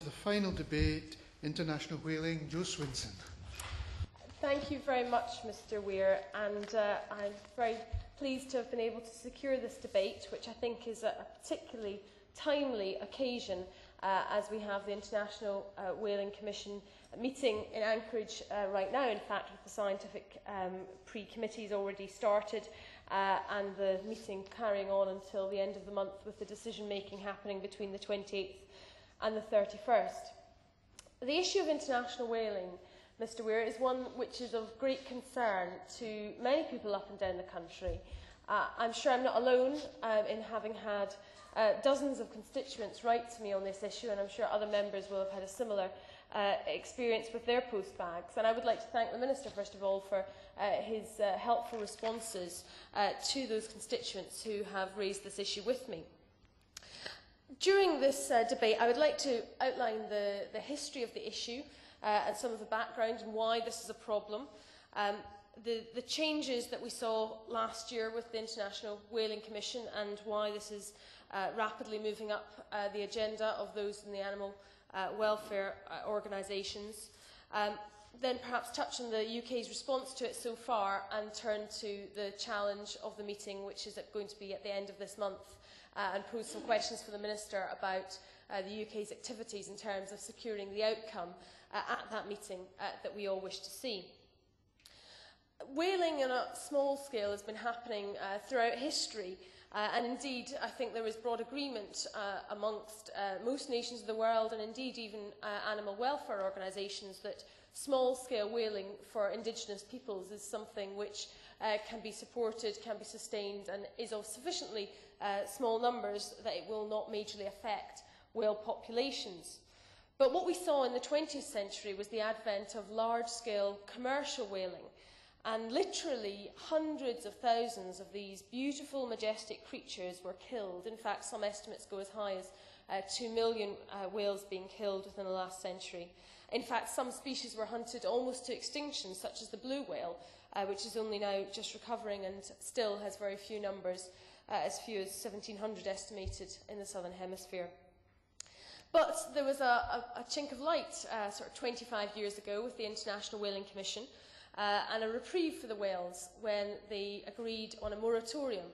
the final debate, international whaling, Joe Swinson. Thank you very much, Mr Weir, and I'm very pleased to have been able to secure this debate, which I think is a particularly timely occasion as we have the International Whaling Commission meeting in Anchorage right now. In fact, with the scientific pre-committees already started and the meeting carrying on until the end of the month, with the decision-making happening between the 28th and the 31st. The issue of international whaling, Mr Weir, is one which is of great concern to many people up and down the country. I'm sure I'm not alone in having had dozens of constituents write to me on this issue, and I'm sure other members will have had a similar experience with their post bags. And I would like to thank the Minister, first of all, for his helpful responses to those constituents who have raised this issue with me. During this debate, I would like to outline the history of the issue and some of the background and why this is a problem. The changes that we saw last year with the International Whaling Commission and why this is rapidly moving up the agenda of those in the animal welfare organisations. Then perhaps touch on the UK's response to it so far and turn to the challenge of the meeting, which is going to be at the end of this month, and pose some questions for the Minister about the UK's activities in terms of securing the outcome at that meeting that we all wish to see. Whaling on a small scale has been happening throughout history, and indeed I think there is broad agreement amongst most nations of the world, and indeed even animal welfare organisations, that small-scale whaling for indigenous peoples is something which can be supported, can be sustained, and is of sufficiently small numbers that it will not majorly affect whale populations. But what we saw in the 20th century was the advent of large-scale commercial whaling, and literally hundreds of thousands of these beautiful, majestic creatures were killed. In fact, some estimates go as high as 2 million whales being killed within the last century. In fact, some species were hunted almost to extinction, such as the blue whale, which is only now just recovering and still has very few numbers, as few as 1,700 estimated in the Southern Hemisphere. But there was a chink of light sort of 25 years ago with the International Whaling Commission, and a reprieve for the whales when they agreed on a moratorium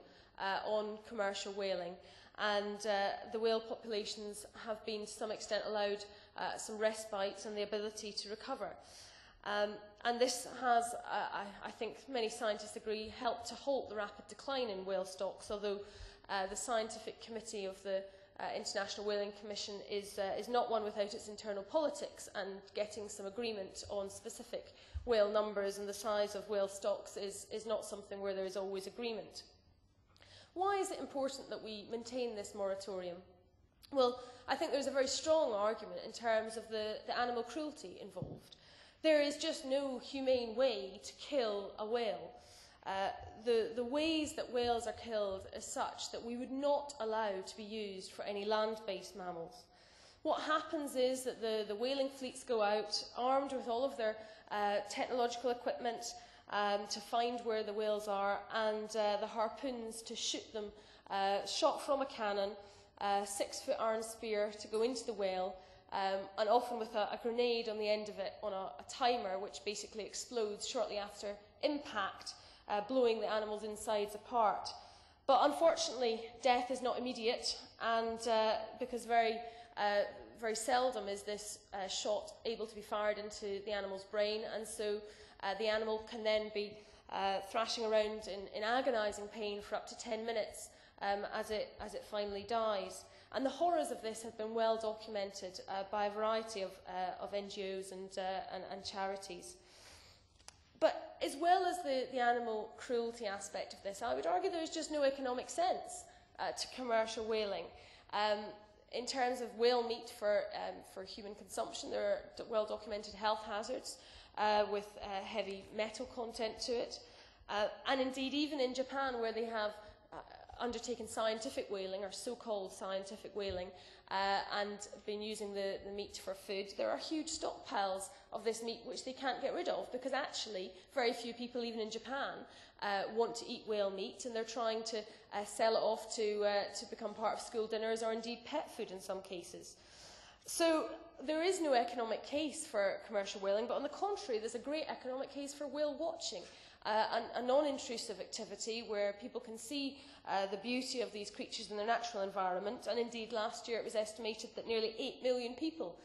on commercial whaling, and the whale populations have been to some extent allowed some respite and the ability to recover. And this has, I think many scientists agree, helped to halt the rapid decline in whale stocks, although the scientific committee of the International Whaling Commission is not one without its internal politics, and getting some agreement on specific whale numbers and the size of whale stocks is not something where there is always agreement. Why is it important that we maintain this moratorium? Well, I think there's a very strong argument in terms of the animal cruelty involved. There is just no humane way to kill a whale. The ways that whales are killed is such that we would not allow to be used for any land-based mammals. What happens is that the whaling fleets go out, armed with all of their technological equipment to find where the whales are, and the harpoons to shoot them, shot from a cannon, 6-foot iron spear to go into the whale, and often with a grenade on the end of it on a timer, which basically explodes shortly after impact, blowing the animal's insides apart. But unfortunately, death is not immediate, and because very seldom is this shot able to be fired into the animal's brain, and so the animal can then be thrashing around in agonising pain for up to 10 minutes as it finally dies. And the horrors of this have been well documented by a variety of NGOs and charities. But as well as the animal cruelty aspect of this, I would argue there is just no economic sense to commercial whaling. In terms of whale meat for human consumption, there are well-documented health hazards with heavy metal content to it. And indeed, even in Japan, where they have undertaken scientific whaling, or so-called scientific whaling, and been using the meat for food, there are huge stockpiles of this meat which they can't get rid of, because actually very few people, even in Japan, want to eat whale meat, and they're trying to sell it off to become part of school dinners, or indeed pet food in some cases. So there is no economic case for commercial whaling, but on the contrary, there's a great economic case for whale watching, a non-intrusive activity where people can see the beauty of these creatures in their natural environment. And indeed, last year it was estimated that nearly 8 million people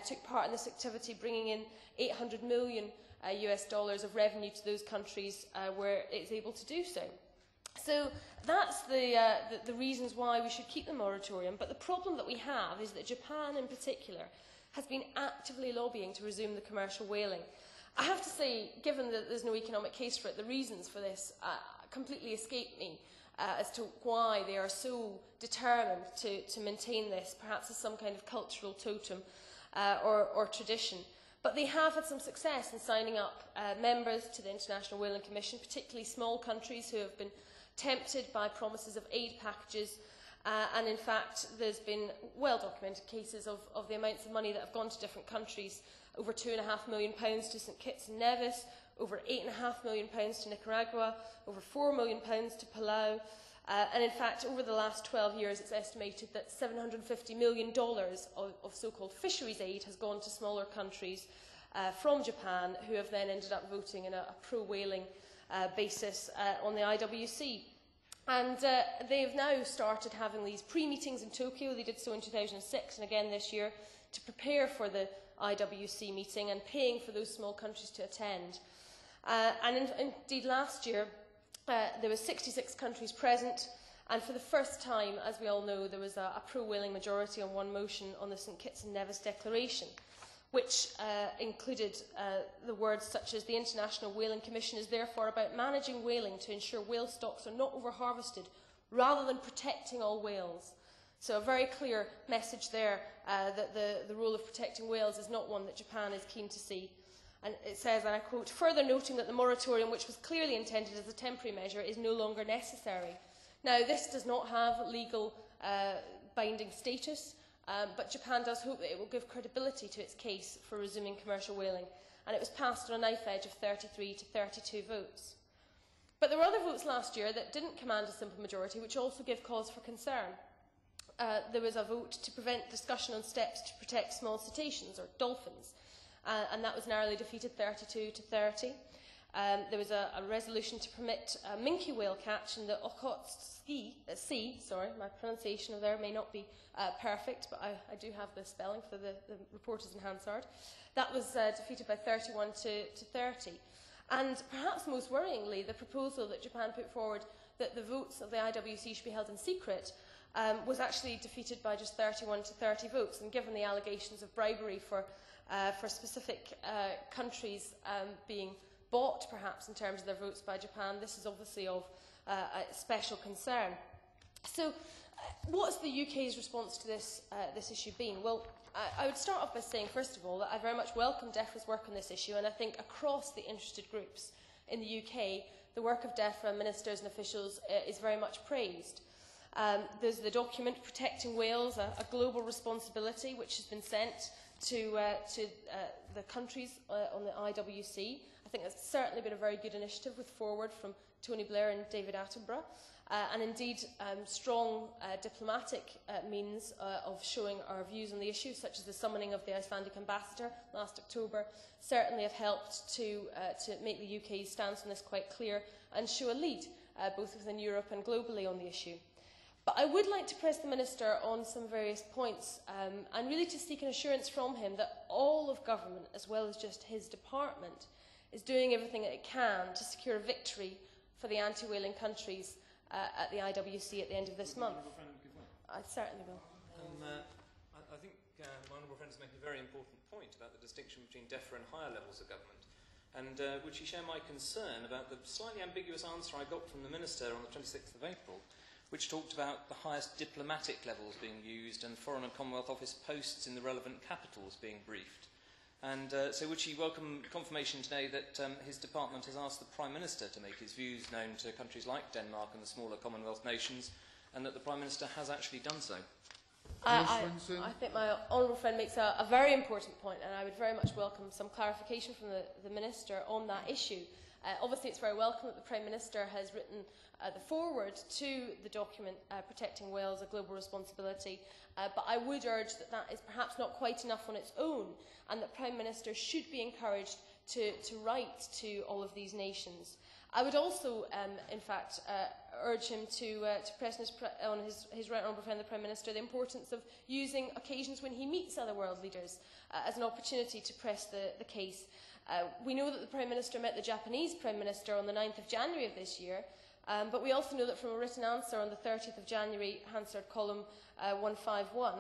took part in this activity, bringing in $800 million US dollars of revenue to those countries where it's able to do so. So that's the reasons why we should keep the moratorium. But the problem that we have is that Japan in particular has been actively lobbying to resume the commercial whaling. I have to say, given that there's no economic case for it, the reasons for this completely escape me as to why they are so determined to maintain this, perhaps as some kind of cultural totem or tradition. But they have had some success in signing up members to the International Whaling Commission, particularly small countries who have been tempted by promises of aid packages. And in fact, there's been well-documented cases of the amounts of money that have gone to different countries. Over £2.5 million to St Kitts and Nevis, over £8.5 million to Nicaragua, over £4 million to Palau. And in fact, over the last 12 years, it's estimated that $750 million of so-called fisheries aid has gone to smaller countries from Japan, who have then ended up voting in a pro-whaling basis on the IWC. And they've now started having these pre-meetings in Tokyo. They did so in 2006 and again this year to prepare for the IWC meeting and paying for those small countries to attend. Indeed, last year, there were 66 countries present, and for the first time, as we all know, there was a pro-whaling majority on one motion on the St Kitts and Nevis Declaration, which included the words such as, "The International Whaling Commission is therefore about managing whaling to ensure whale stocks are not over-harvested, rather than protecting all whales." So a very clear message there that the role of protecting whales is not one that Japan is keen to see. And it says, and I quote, "Further noting that the moratorium, which was clearly intended as a temporary measure, is no longer necessary." Now, this does not have legal binding status, but Japan does hope that it will give credibility to its case for resuming commercial whaling, and it was passed on a knife edge of 33 to 32 votes. But there were other votes last year that didn't command a simple majority, which also give cause for concern. There was a vote to prevent discussion on steps to protect small cetaceans, or dolphins, and that was narrowly defeated 32 to 30. There was a resolution to permit minke whale catch in the Okhotsk Sea. Sorry, my pronunciation of there may not be perfect, but I do have the spelling for the reporters in Hansard. That was defeated by 31 to 30. And perhaps most worryingly, the proposal that Japan put forward that the votes of the IWC should be held in secret was actually defeated by just 31 to 30 votes. And given the allegations of bribery for specific countries being bought, perhaps, in terms of their votes by Japan, this is obviously of special concern. So, what's the UK's response to this issue been? Well, I would start off by saying, first of all, that I very much welcome DEFRA's work on this issue, and I think across the interested groups in the UK, the work of DEFRA, ministers and officials is very much praised. There's the document, Protecting Whales, a global responsibility, which has been sent to the countries on the IWC. I think that's certainly been a very good initiative with forward from Tony Blair and David Attenborough, and indeed strong diplomatic means of showing our views on the issue, such as the summoning of the Icelandic ambassador last October, certainly have helped to make the UK's stance on this quite clear and show a lead both within Europe and globally on the issue. But I would like to press the Minister on some various points and really to seek an assurance from him that all of government, as well as just his department, is doing everything that it can to secure a victory for the anti-whaling countries at the IWC at the end of this month. I certainly will. I think my honourable friend is making a very important point about the distinction between DEFRA and higher levels of government. And would she share my concern about the slightly ambiguous answer I got from the Minister on the 26th of April, which talked about the highest diplomatic levels being used and Foreign and Commonwealth Office posts in the relevant capitals being briefed. And so would she welcome confirmation today that his department has asked the Prime Minister to make his views known to countries like Denmark and the smaller Commonwealth nations, and that the Prime Minister has actually done so? I think my honourable friend makes a very important point, and I would very much welcome some clarification from the Minister on that issue. Obviously, it's very welcome that the Prime Minister has written the foreword to the document Protecting Whales, a Global Responsibility, but I would urge that that is perhaps not quite enough on its own, and that Prime Minister should be encouraged to write to all of these nations. I would also, in fact, urge him to press on his right honourable friend, the Prime Minister, the importance of using occasions when he meets other world leaders as an opportunity to press the case. We know that the Prime Minister met the Japanese Prime Minister on the 9th of January of this year, but we also know that from a written answer on the 30th of January, Hansard column 151,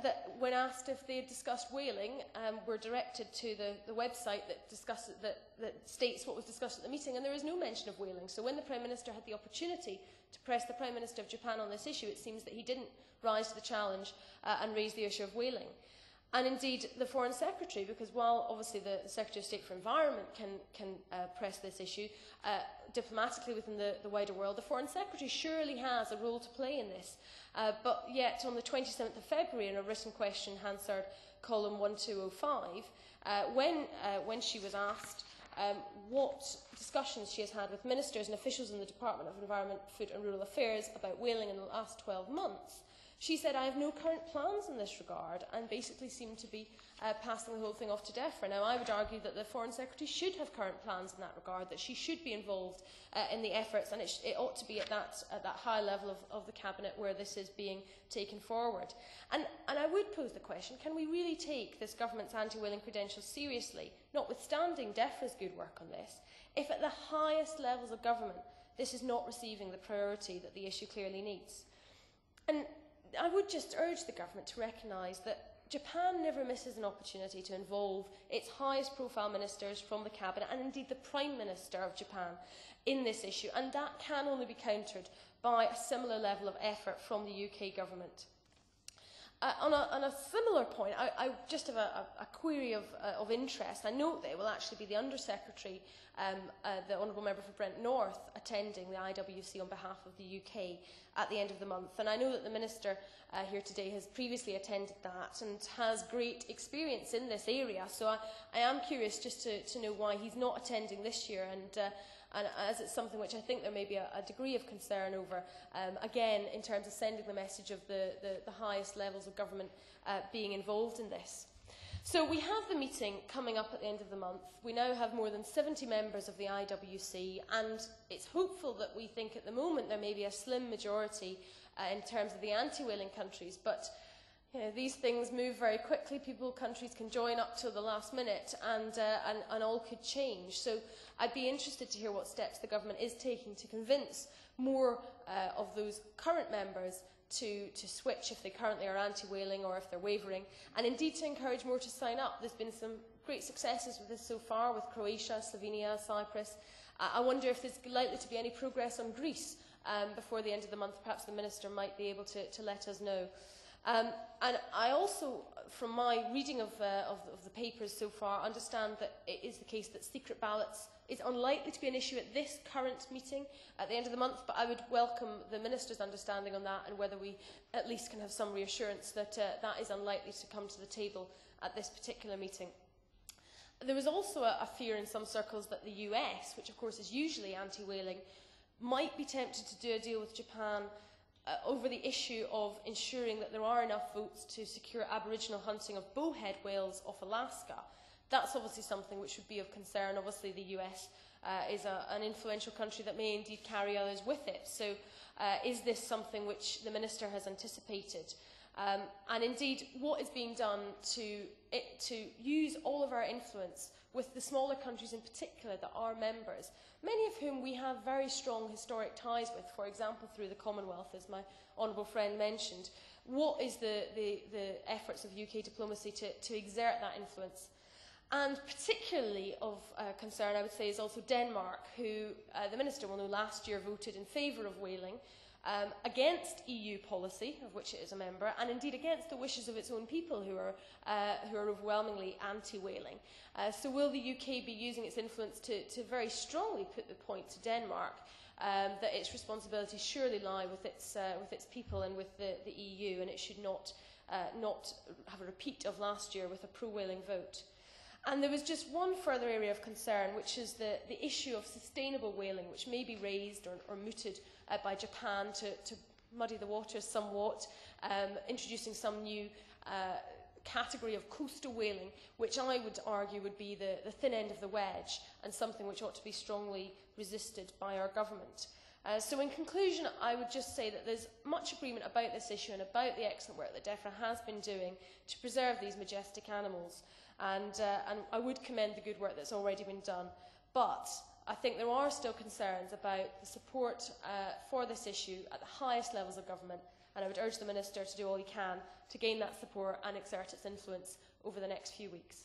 that when asked if they had discussed whaling, were directed to the website that states what was discussed at the meeting, and there is no mention of whaling. So when the Prime Minister had the opportunity to press the Prime Minister of Japan on this issue, it seems that he didn't rise to the challenge and raise the issue of whaling. And indeed, the Foreign Secretary, because while obviously the Secretary of State for Environment can press this issue diplomatically within the wider world, the Foreign Secretary surely has a role to play in this. But yet, on the 27th of February, in a written question, Hansard column 1205, when she was asked what discussions she has had with ministers and officials in the Department of Environment, Food and Rural Affairs about whaling in the last 12 months, she said, "I have no current plans in this regard," and basically seemed to be passing the whole thing off to DEFRA. Now, I would argue that the Foreign Secretary should have current plans in that regard, that she should be involved in the efforts, and it ought to be at that high level of the Cabinet where this is being taken forward. And I would pose the question, can we really take this government's anti-whaling credentials seriously, notwithstanding DEFRA's good work on this, if at the highest levels of government this is not receiving the priority that the issue clearly needs? And I would just urge the government to recognise that Japan never misses an opportunity to involve its highest profile ministers from the Cabinet and indeed the Prime Minister of Japan in this issue, and that can only be countered by a similar level of effort from the UK government. On a similar point, I just have a query of interest. I note that it will actually be the Under-Secretary, the Honourable Member for Brent North, attending the IWC on behalf of the UK at the end of the month. And I know that the Minister here today has previously attended that and has great experience in this area. So I am curious just to know why he's not attending this year, and as it's something which I think there may be a degree of concern over, again, in terms of sending the message of the highest levels of government being involved in this. So we have the meeting coming up at the end of the month. We now have more than 70 members of the IWC, and it's hopeful that we think at the moment there may be a slim majority in terms of the anti-whaling countries, but you know, these things move very quickly. Countries can join up till the last minute, and all could change. So I'd be interested to hear what steps the government is taking to convince more of those current members to switch if they currently are anti-whaling or if they're wavering, and indeed to encourage more to sign up. There's been some great successes with this so far, with Croatia, Slovenia, Cyprus. I wonder if there's likely to be any progress on Greece before the end of the month. Perhaps the Minister might be able to let us know. And I also, from my reading of the papers so far, understand that it is the case that secret ballots is unlikely to be an issue at this current meeting at the end of the month, but I would welcome the Minister's understanding on that and whether we at least can have some reassurance that that is unlikely to come to the table at this particular meeting. There was also a fear in some circles that the US, which of course is usually anti-whaling, might be tempted to do a deal with Japan over the issue of ensuring that there are enough votes to secure Aboriginal hunting of bowhead whales off Alaska. That's obviously something which would be of concern. Obviously, the US is an influential country that may indeed carry others with it. So is this something which the Minister has anticipated? And indeed, what is being done to use all of our influence with the smaller countries in particular that are members, many of whom we have very strong historic ties with, for example, through the Commonwealth, as my honourable friend mentioned. What is the efforts of UK diplomacy to exert that influence? And particularly of concern, I would say, is also Denmark, who the Minister will know last year voted in favour of whaling, against EU policy, of which it is a member, and indeed against the wishes of its own people who are overwhelmingly anti-whaling. So will the UK be using its influence to very strongly put the point to Denmark that its responsibilities surely lie with its people and with the EU, and it should not have a repeat of last year with a pro-whaling vote? And there was just one further area of concern, which is the issue of sustainable whaling, which may be raised or mooted by Japan to muddy the waters somewhat, introducing some new category of coastal whaling, which I would argue would be the thin end of the wedge and something which ought to be strongly resisted by our government. So in conclusion, I would just say that there's much agreement about this issue and about the excellent work that DEFRA has been doing to preserve these majestic animals. And I would commend the good work that's already been done. But I think there are still concerns about the support for this issue at the highest levels of government, and I would urge the Minister to do all he can to gain that support and exert its influence over the next few weeks.